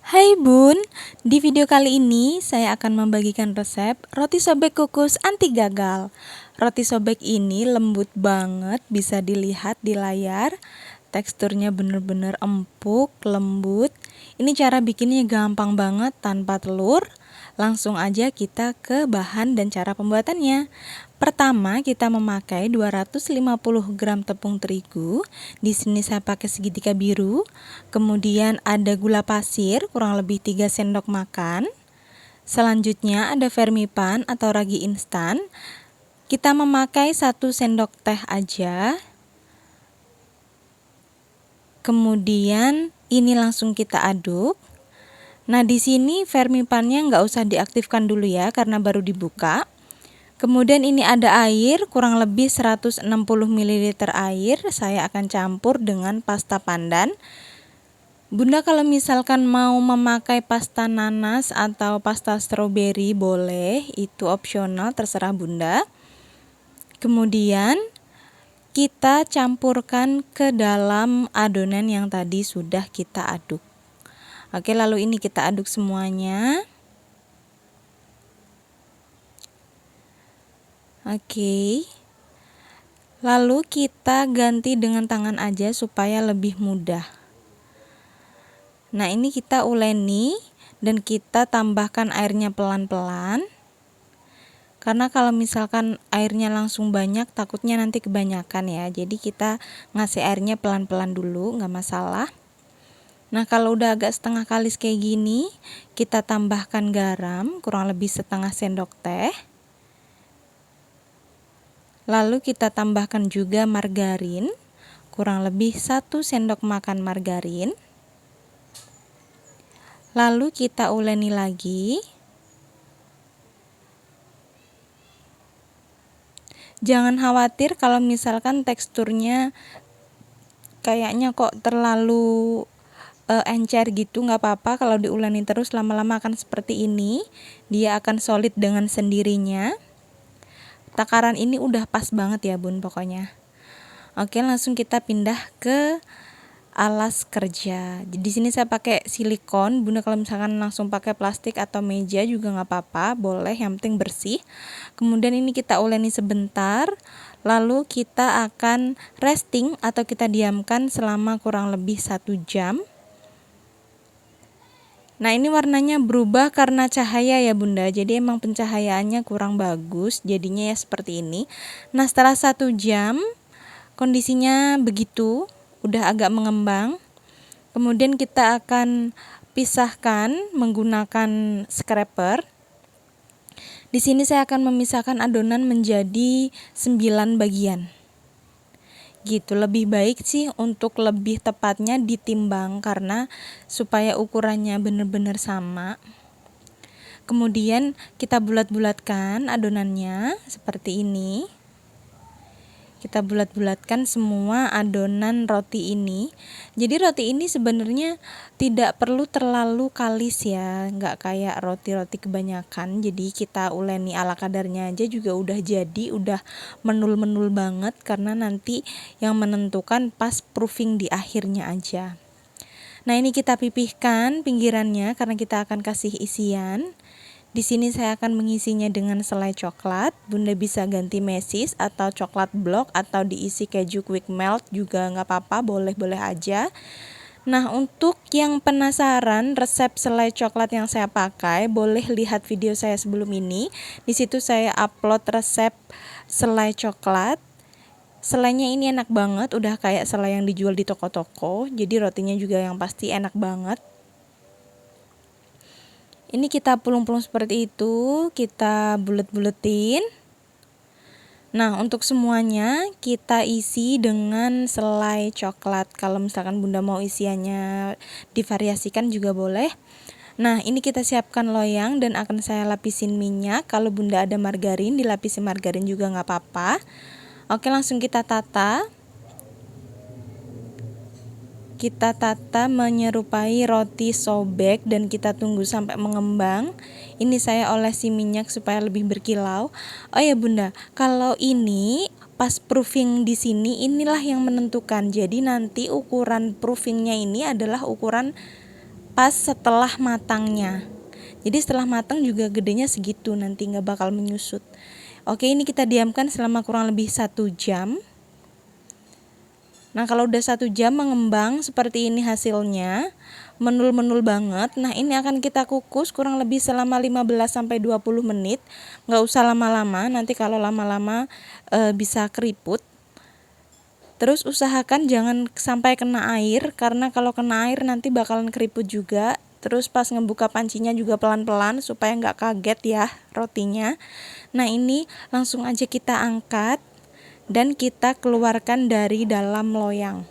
Hai Bun, di video kali ini saya akan membagikan resep roti sobek kukus anti gagal. Roti sobek ini lembut banget, bisa dilihat di layar. Teksturnya bener-bener empuk, lembut. Ini cara bikinnya gampang banget tanpa telur. Langsung aja kita ke bahan dan cara pembuatannya. Pertama, kita memakai 250 gram tepung terigu. Di sini saya pakai segitiga biru. Kemudian ada gula pasir kurang lebih 3 sendok makan. Selanjutnya ada vermipan atau ragi instan. Kita memakai 1 sendok teh aja. Kemudian ini langsung kita aduk. Nah, di sini vermipannya nggak usah diaktifkan dulu ya karena baru dibuka. Kemudian ini ada air, kurang lebih 160 ml air. Saya akan campur dengan pasta pandan. Bunda kalau misalkan mau memakai pasta nanas atau pasta stroberi boleh, itu opsional terserah Bunda. Kemudian kita campurkan ke dalam adonan yang tadi sudah kita aduk. Oke, lalu ini kita aduk semuanya. Oke. Lalu kita ganti dengan tangan aja supaya lebih mudah. Nah, ini kita uleni dan kita tambahkan airnya pelan-pelan. Karena kalau misalkan airnya langsung banyak takutnya nanti kebanyakan ya. Jadi kita ngasih airnya pelan-pelan dulu, nggak masalah. Nah, kalau udah agak setengah kalis kayak gini, kita tambahkan garam kurang lebih setengah sendok teh. Lalu kita tambahkan juga margarin, kurang lebih 1 sendok makan margarin. Lalu kita uleni lagi. Jangan khawatir kalau misalkan teksturnya kayaknya kok terlalu encer gitu, nggak apa-apa. Kalau diuleni terus lama-lama akan seperti ini. Dia akan solid dengan sendirinya. Takaran ini udah pas banget ya Bun pokoknya. Oke, langsung kita pindah ke alas kerja. Di sini saya pakai silikon. Bunda kalau misalkan langsung pakai plastik atau meja juga nggak apa-apa, boleh, yang penting bersih. Kemudian ini kita uleni sebentar, lalu kita akan resting atau kita diamkan selama kurang lebih 1 jam. Nah, ini warnanya berubah karena cahaya ya Bunda, jadi emang pencahayaannya kurang bagus, jadinya ya seperti ini. Nah, setelah 1 jam kondisinya begitu, udah agak mengembang. Kemudian kita akan pisahkan menggunakan scraper. Di sini saya akan memisahkan adonan menjadi 9 bagian. Gitu, lebih baik sih untuk lebih tepatnya ditimbang karena supaya ukurannya benar-benar sama. Kemudian kita bulat-bulatkan adonannya seperti ini. Kita bulat-bulatkan semua adonan roti ini. Jadi roti ini sebenarnya tidak perlu terlalu kalis ya, nggak kayak roti-roti kebanyakan. Jadi kita uleni ala kadarnya aja juga udah jadi, udah menul-menul banget karena nanti yang menentukan pas proofing di akhirnya aja. Nah, ini kita pipihkan pinggirannya karena kita akan kasih isian. Di sini saya akan mengisinya dengan selai coklat. Bunda bisa ganti mesis atau coklat blok atau diisi keju quick melt juga nggak apa-apa, boleh-boleh aja. Nah, untuk yang penasaran resep selai coklat yang saya pakai, boleh lihat video saya sebelum ini. Di situ saya upload resep selai coklat. Selainya ini enak banget, udah kayak selai yang dijual di toko-toko. Jadi rotinya juga yang pasti enak banget. Ini kita pulung-pulung seperti itu, kita bulet-buletin. Nah, untuk semuanya kita isi dengan selai coklat. Kalau misalkan Bunda mau isiannya divariasikan juga boleh. Nah, ini kita siapkan loyang dan akan saya lapisin minyak. Kalau Bunda ada margarin, dilapisi margarin juga nggak apa-apa. Oke, langsung kita tata. Kita tata menyerupai roti sobek dan kita tunggu sampai mengembang. Ini saya olesi minyak supaya lebih berkilau. Oh ya Bunda, kalau ini pas proofing di sini inilah yang menentukan. Jadi nanti ukuran proofingnya ini adalah ukuran pas setelah matangnya. Jadi setelah matang juga gedenya segitu, nanti nggak bakal menyusut. Oke, ini kita diamkan selama kurang lebih 1 jam. Nah, kalau udah 1 jam mengembang seperti ini hasilnya, menul-menul banget. Nah, ini akan kita kukus kurang lebih selama 15-20 menit. Nggak usah lama-lama, nanti kalau lama-lama bisa keriput. Terus usahakan jangan sampai kena air, karena kalau kena air nanti bakalan keriput juga. Terus pas ngebuka pancinya juga pelan-pelan supaya nggak kaget ya rotinya. Nah, ini langsung aja kita angkat dan kita keluarkan dari dalam loyang.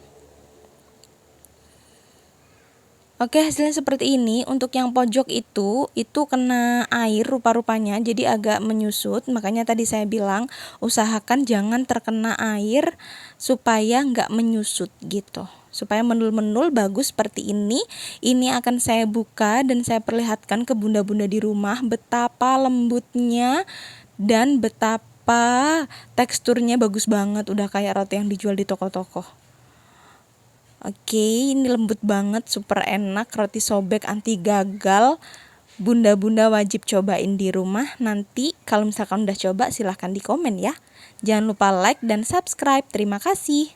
Oke, hasilnya seperti ini. Untuk yang pojok itu kena air rupa-rupanya, jadi agak menyusut. Makanya tadi saya bilang usahakan jangan terkena air supaya nggak menyusut gitu. Supaya menul-menul bagus seperti ini. Ini akan saya buka dan saya perlihatkan ke bunda-bunda di rumah betapa lembutnya dan betapa teksturnya bagus banget. Udah kayak roti yang dijual di toko-toko. Oke, ini lembut banget, super enak, roti sobek anti gagal. Bunda-bunda wajib cobain di rumah. Nanti kalau misalkan udah coba silahkan di komen ya. Jangan lupa like dan subscribe. Terima kasih.